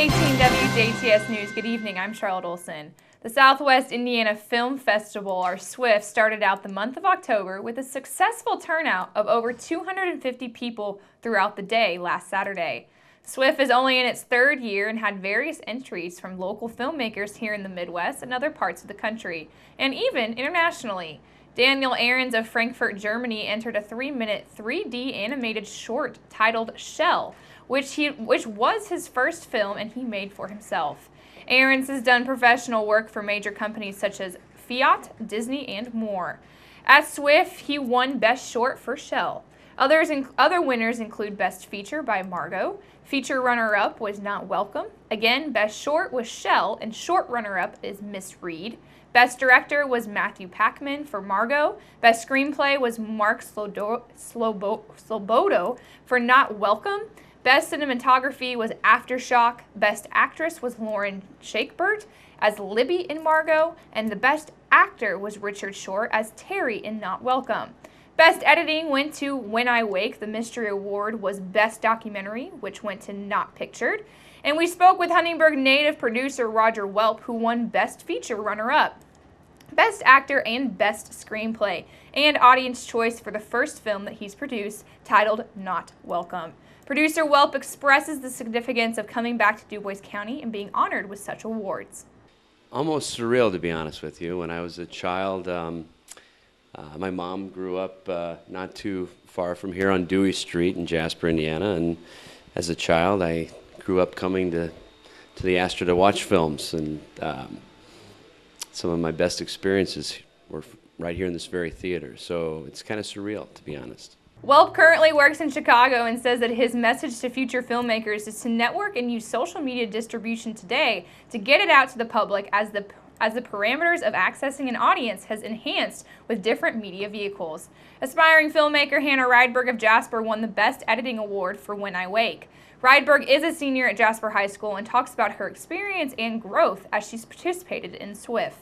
2018 WJTS News. Good evening, I'm Charlotte Olson. The Southwest Indiana Film Festival, or SWIFT, started out the month of October with a successful turnout of over 250 people throughout the day last Saturday. SWIFT is only in its third year and had various entries from local filmmakers here in the Midwest and other parts of the country, and even internationally. Daniel Ahrens of Frankfurt, Germany entered a 3-minute 3D animated short titled Shell, which was his first film and he made for himself. Ahrens has done professional work for major companies such as Fiat, Disney, and more. At SWIFT, he won Best Short for Shell. Other winners include Best Feature by Margot. Feature runner-up was Not Welcome. Again, Best Short was Shell, and short runner-up is Miss Reed. Best Director was Matthew Packman for Margot. Best Screenplay was Mark Slobodo for Not Welcome. Best Cinematography was Aftershock. Best Actress was Lauren Shakebert as Libby in Margot, and the Best Actor was Richard Short as Terry in Not Welcome. Best Editing went to When I Wake. The Mystery Award was Best Documentary, which went to Not Pictured. And we spoke with Huntingburg native producer Roger Welp, who won Best Feature runner-up, Best Actor, and Best Screenplay, and Audience Choice for the first film that he's produced, titled Not Welcome. Producer Welp expresses the significance of coming back to DuBois County and being honored with such awards. Almost surreal, to be honest with you. When I was a child, my mom grew up not too far from here on Dewey Street in Jasper, Indiana, and as a child I grew up coming to the Astor to watch films, and some of my best experiences were right here in this very theater, so it's kind of surreal, to be honest. Welp currently works in Chicago and says that his message to future filmmakers is to network and use social media distribution today to get it out to the public as the parameters of accessing an audience has enhanced with different media vehicles. Aspiring filmmaker Hannah Rydberg of Jasper won the Best Editing Award for When I Wake. Rydberg is a senior at Jasper High School and talks about her experience and growth as she's participated in SWIFT.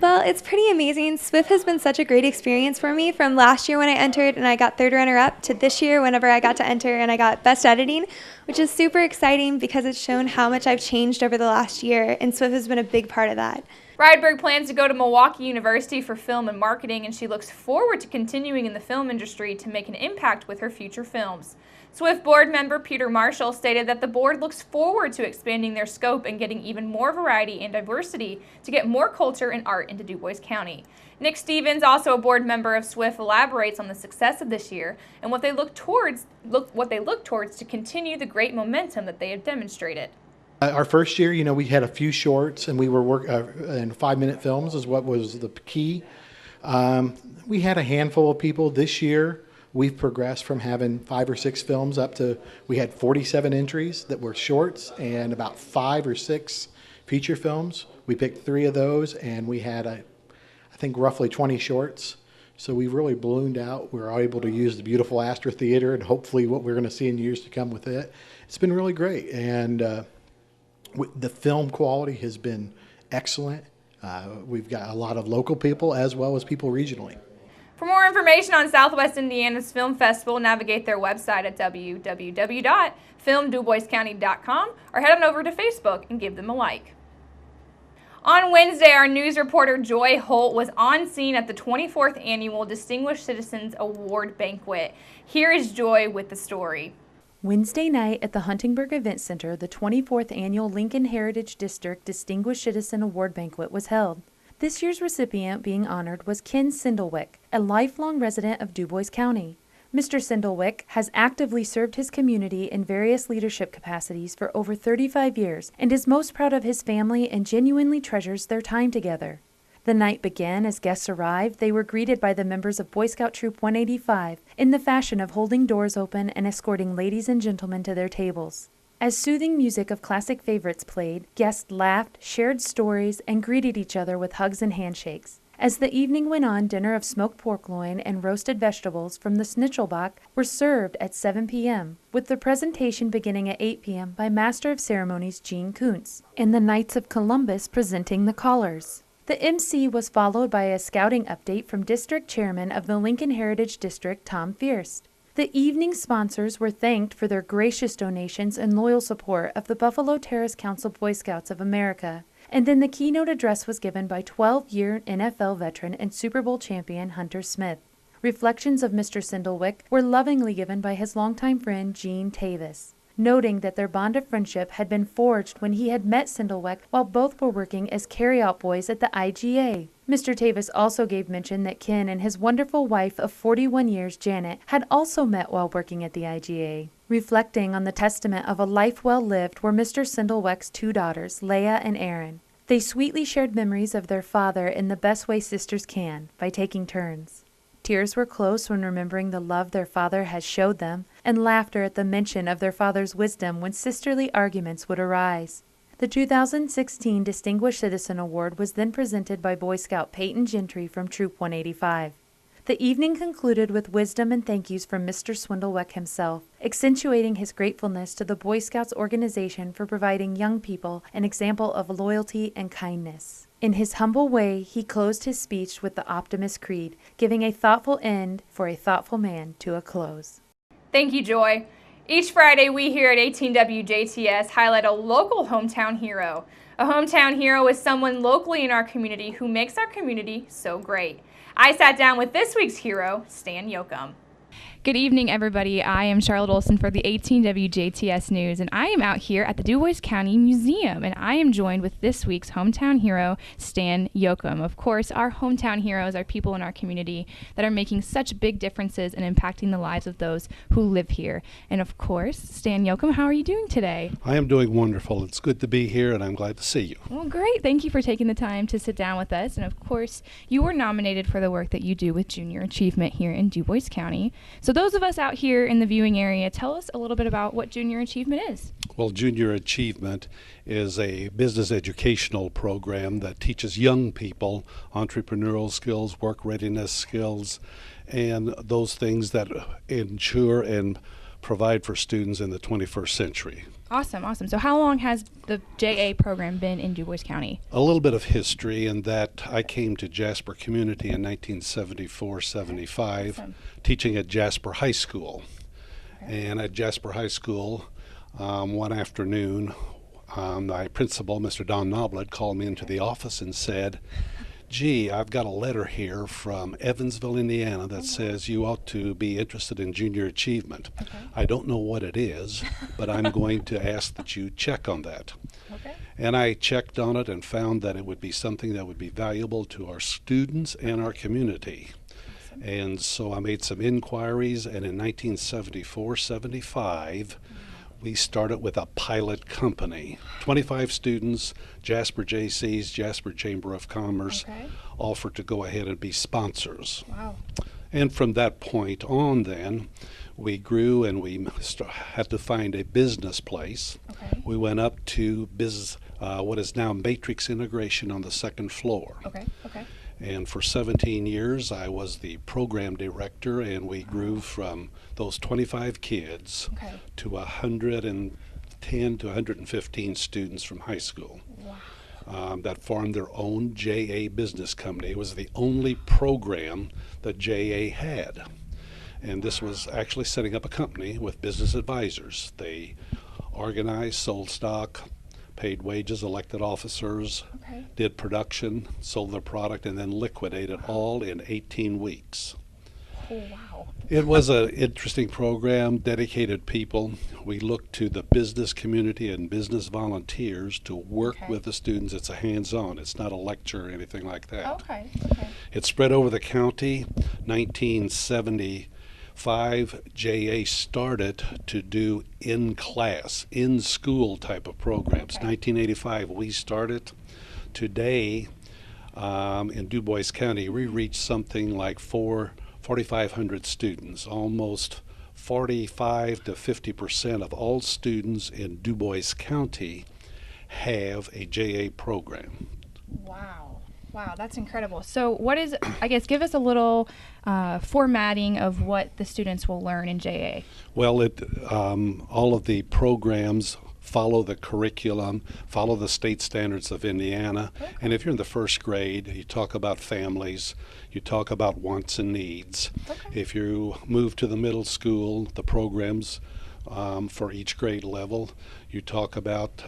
Well, it's pretty amazing. SWIFT has been such a great experience for me, from last year when I entered and I got third runner-up to this year whenever I got to enter and I got Best Editing, which is super exciting because it's shown how much I've changed over the last year, and SWIFT has been a big part of that. Rydberg plans to go to Milwaukee University for film and marketing, and she looks forward to continuing in the film industry to make an impact with her future films. SWIFT board member Peter Marshall stated that the board looks forward to expanding their scope and getting even more variety and diversity to get more culture and art into DuBois County. Nick Stevens, also a board member of SWIFT, elaborates on the success of this year and what they look towards to continue the great momentum that they have demonstrated. Our first year, we had a few shorts, and we were in 5-minute films is what was the key. We had a handful of people. This year, we've progressed from having 5 or 6 films up to, we had 47 entries that were shorts and about 5 or 6 feature films. We picked 3 of those, and we had, I think, roughly 20 shorts. So we've really ballooned out. We're able to use the beautiful Astor Theater and hopefully what we're going to see in years to come with it. It's been really great, and the film quality has been excellent. We've got a lot of local people as well as people regionally. For more information on Southwest Indiana's Film Festival, navigate their website at www.filmduboiscounty.com or head on over to Facebook and give them a like. On Wednesday, our news reporter Joy Holt was on scene at the 24th Annual Distinguished Citizens Award Banquet. Here is Joy with the story. Wednesday night at the Huntingburg Event Center, the 24th Annual Lincoln Heritage District Distinguished Citizen Award Banquet was held. This year's recipient being honored was Ken Sindlewick, a lifelong resident of DuBois County. Mr. Sindlewick has actively served his community in various leadership capacities for over 35 years and is most proud of his family and genuinely treasures their time together. The night began as guests arrived. They were greeted by the members of Boy Scout Troop 185 in the fashion of holding doors open and escorting ladies and gentlemen to their tables. As soothing music of classic favorites played, guests laughed, shared stories, and greeted each other with hugs and handshakes. As the evening went on, dinner of smoked pork loin and roasted vegetables from the Schnitzelbach were served at 7 p.m., with the presentation beginning at 8 p.m. by Master of Ceremonies Gene Kuntz, and the Knights of Columbus presenting the callers. The MC was followed by a scouting update from District Chairman of the Lincoln Heritage District, Tom Fierst. The evening sponsors were thanked for their gracious donations and loyal support of the Buffalo Terrace Council Boy Scouts of America. And then the keynote address was given by 12-year NFL veteran and Super Bowl champion Hunter Smith. Reflections of Mr. Sindlewick were lovingly given by his longtime friend Gene Tavis, noting that their bond of friendship had been forged when he had met Sindlewick while both were working as carryout boys at the IGA. Mr. Tavis also gave mention that Ken and his wonderful wife of 41 years, Janet, had also met while working at the IGA. Reflecting on the testament of a life well lived were Mr. Sindlewick's 2 daughters, Leah and Erin. They sweetly shared memories of their father in the best way sisters can, by taking turns. Tears were close when remembering the love their father had showed them, and laughter at the mention of their father's wisdom when sisterly arguments would arise. The 2016 Distinguished Citizen Award was then presented by Boy Scout Peyton Gentry from Troop 185. The evening concluded with wisdom and thank yous from Mr. Swindlewick himself, accentuating his gratefulness to the Boy Scouts organization for providing young people an example of loyalty and kindness. In his humble way, he closed his speech with the Optimist Creed, giving a thoughtful end for a thoughtful man to a close. Thank you, Joy. Each Friday, we here at 18 WJTS highlight a local hometown hero. A hometown hero is someone locally in our community who makes our community so great. I sat down with this week's hero, Stan Yoakum. Good evening, everybody. I am Charlotte Olson for the 18 WJTS News, and I am out here at the DuBois County Museum, and I am joined with this week's hometown hero, Stan Yoakum. Of course, our hometown heroes are people in our community that are making such big differences and impacting the lives of those who live here. And of course, Stan Yoakum, how are you doing today? I am doing wonderful. It's good to be here, and I'm glad to see you. Well, great. Thank you for taking the time to sit down with us. And of course, you were nominated for the work that you do with Junior Achievement here in DuBois County. So those of us out here in the viewing area, tell us a little bit about what Junior Achievement is. Well, Junior Achievement is a business educational program that teaches young people entrepreneurial skills, work readiness skills, and those things that ensure and provide for students in the 21st century. Awesome, awesome. So how long has the JA program been in DuBois County? A little bit of history in that I came to Jasper Community in 1974-75, Awesome. teaching at Jasper High School. And at Jasper High School, one afternoon, my principal, Mr. Don Noblet, called me into the office and said, "Gee, I've got a letter here from Evansville, Indiana that says you ought to be interested in Junior Achievement. Okay. I don't know what it is, but I'm going to ask that you check on that." Okay. And I checked on it and found that it would be something that would be valuable to our students and our community. Awesome. And so I made some inquiries, and in 1974-75, we started with a pilot company. 25 students, Jasper JCs, Jasper Chamber of Commerce, Okay. offered to go ahead and be sponsors. Wow. And from that point on then, we grew and we had to find a business place. Okay. We went up to what is now Matrix Integration on the second floor. Okay. Okay. And for 17 years, I was the program director, and we grew from those 25 kids Okay. to 110 to 115 students from high school. Wow. That formed their own JA business company. It was the only program that JA had. And this was actually setting up a company with business advisors. They organized, sold stock, paid wages, elected officers, Okay. did production, sold their product, and then liquidated all in 18 weeks. Oh, wow. It was an interesting program, dedicated people. We looked to the business community and business volunteers to work Okay. with the students. It's a hands-on. It's not a lecture or anything like that. Okay. Okay. It spread over the county. 1975, JA started to do in-class, in-school type of programs. Okay. 1985, we started. Today, in DuBois County, we reach something like 4,500 students. Almost 45 to 50% of all students in DuBois County have a JA program. Wow. Wow, that's incredible. So what is, I guess, give us a little formatting of what the students will learn in JA. Well, all of the programs follow the curriculum, follow the state standards of Indiana. And if you're in the first grade, you talk about families, you talk about wants and needs. If you move to the middle school, the programs for each grade level, you talk about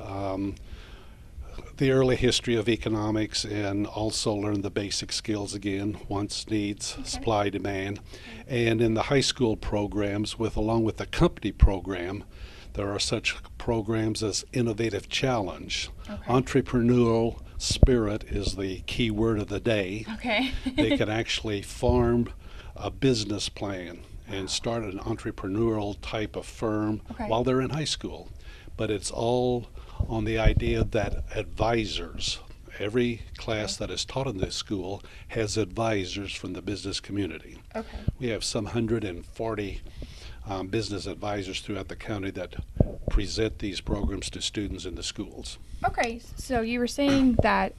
the early history of economics and also learn the basic skills again, wants, needs, supply, demand. And in the high school programs, along with the company program, there are such programs as Innovative Challenge. Entrepreneurial spirit is the key word of the day. They can actually form a business plan and start an entrepreneurial type of firm while they're in high school. But it's all on the idea that advisors, every class that is taught in this school has advisors from the business community. We have some 140 business advisors throughout the county that present these programs to students in the schools. Okay, so you were saying that,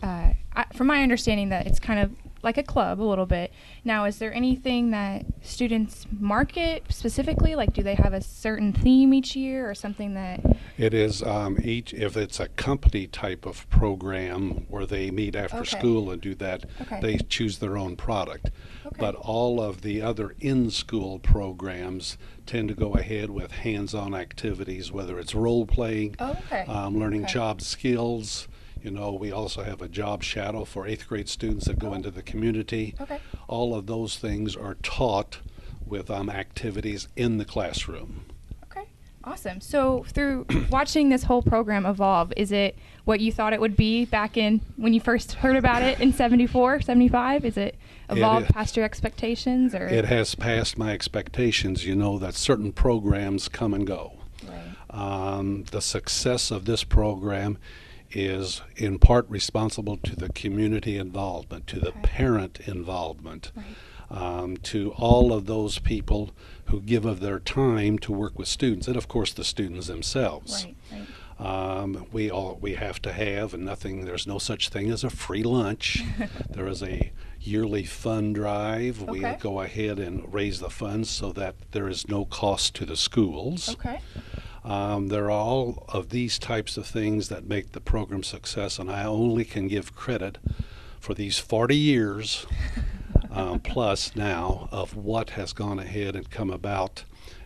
from my understanding, that it's kind of like a club a little bit. Now, is there anything that students market specifically? Like, do they have a certain theme each year or something that... It is if it's a company type of program where they meet after school and do that, they choose their own product. But all of the other in-school programs tend to go ahead with hands-on activities, whether it's role-playing, learning job skills. You know, we also have a job shadow for 8th grade students that go into the community. All of those things are taught with activities in the classroom. Awesome. So through watching this whole program evolve, is it what you thought it would be back in when you first heard about it in 74, 75? Is it evolved past your expectations? Or? It has passed my expectations. You know that certain programs come and go. The success of this program is in part responsible to the community involvement, to the parent involvement, to all of those people who give of their time to work with students, and of course the students themselves. We have to have, and there's no such thing as a free lunch. There is a yearly fund drive. We go ahead and raise the funds so that there is no cost to the schools. There are all of these types of things that make the program success, and I only can give credit for these 40 years plus now of what has gone ahead and come about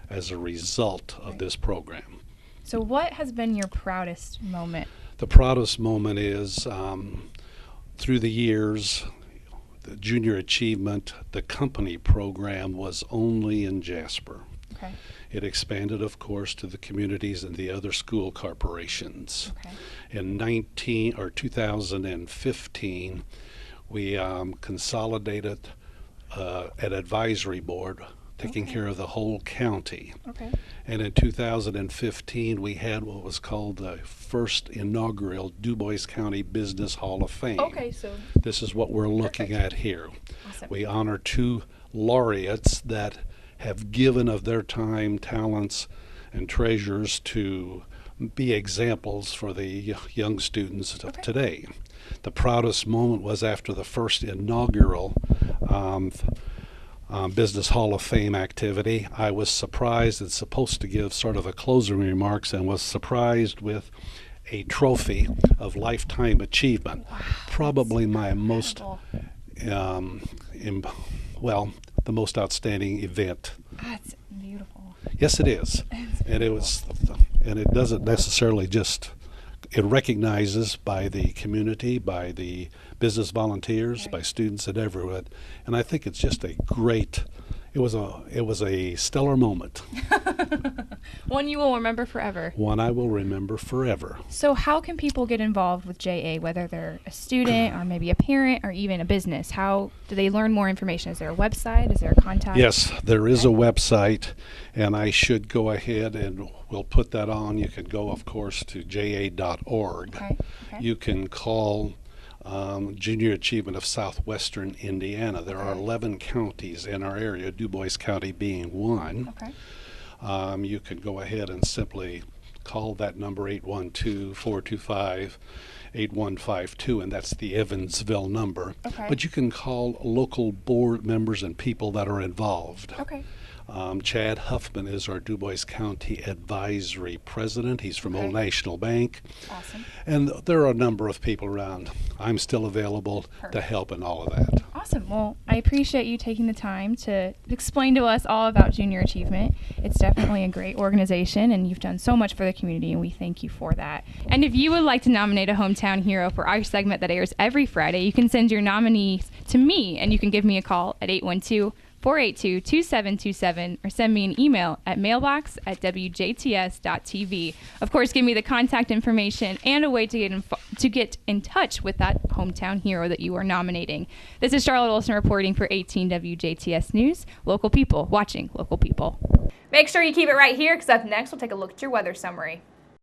as a result of this program. So what has been your proudest moment? The proudest moment is through the years, the junior achievement, the company program was only in Jasper. It expanded, of course, to the communities and the other school corporations. In 2015, we consolidated an advisory board taking care of the whole county. And in 2015, we had what was called the first inaugural Du Bois County Business Hall of Fame. So this is what we're looking at here. We honor 2 laureates that have given of their time, talents, and treasures to be examples for the young students of today. The proudest moment was after the first inaugural Business Hall of Fame activity. I was surprised and supposed to give sort of a closing remarks and was surprised with a trophy of lifetime achievement. Probably my most, the most outstanding event. That's beautiful. Yes, it is. And it doesn't necessarily it recognizes by the community, by the business volunteers, by students and everyone. And I think it's just it was a stellar moment. One you will remember forever. One I will remember forever. So how can people get involved with JA, whether they're a student or maybe a parent or even a business? How do they learn more information? Is there a website? Is there a contact? Yes, there is a website, and I should go ahead and we'll put that on. You can go, of course, to ja.org. You can call Junior Achievement of Southwestern Indiana. There are 11 counties in our area, Du Bois County being one. You can go ahead and simply call that number 812-425-8152, and that's the Evansville number. But you can call local board members and people that are involved. Chad Huffman is our Du Bois County Advisory President. He's from Old National Bank. Awesome. And there are a number of people around. I'm still available to help in all of that. Awesome. Well, I appreciate you taking the time to explain to us all about Junior Achievement. It's definitely a great organization, and you've done so much for the community, and we thank you for that. And if you would like to nominate a hometown hero for our segment that airs every Friday, you can send your nominees to me, and you can give me a call at 812-482-2727 or send me an email at mailbox@wjts.tv. Of course, give me the contact information and a way to get in touch with that hometown hero that you are nominating. This is Charlotte Olson reporting for 18 WJTS News. Local people watching local people. Make sure you keep it right here, because up next we'll take a look at your weather summary.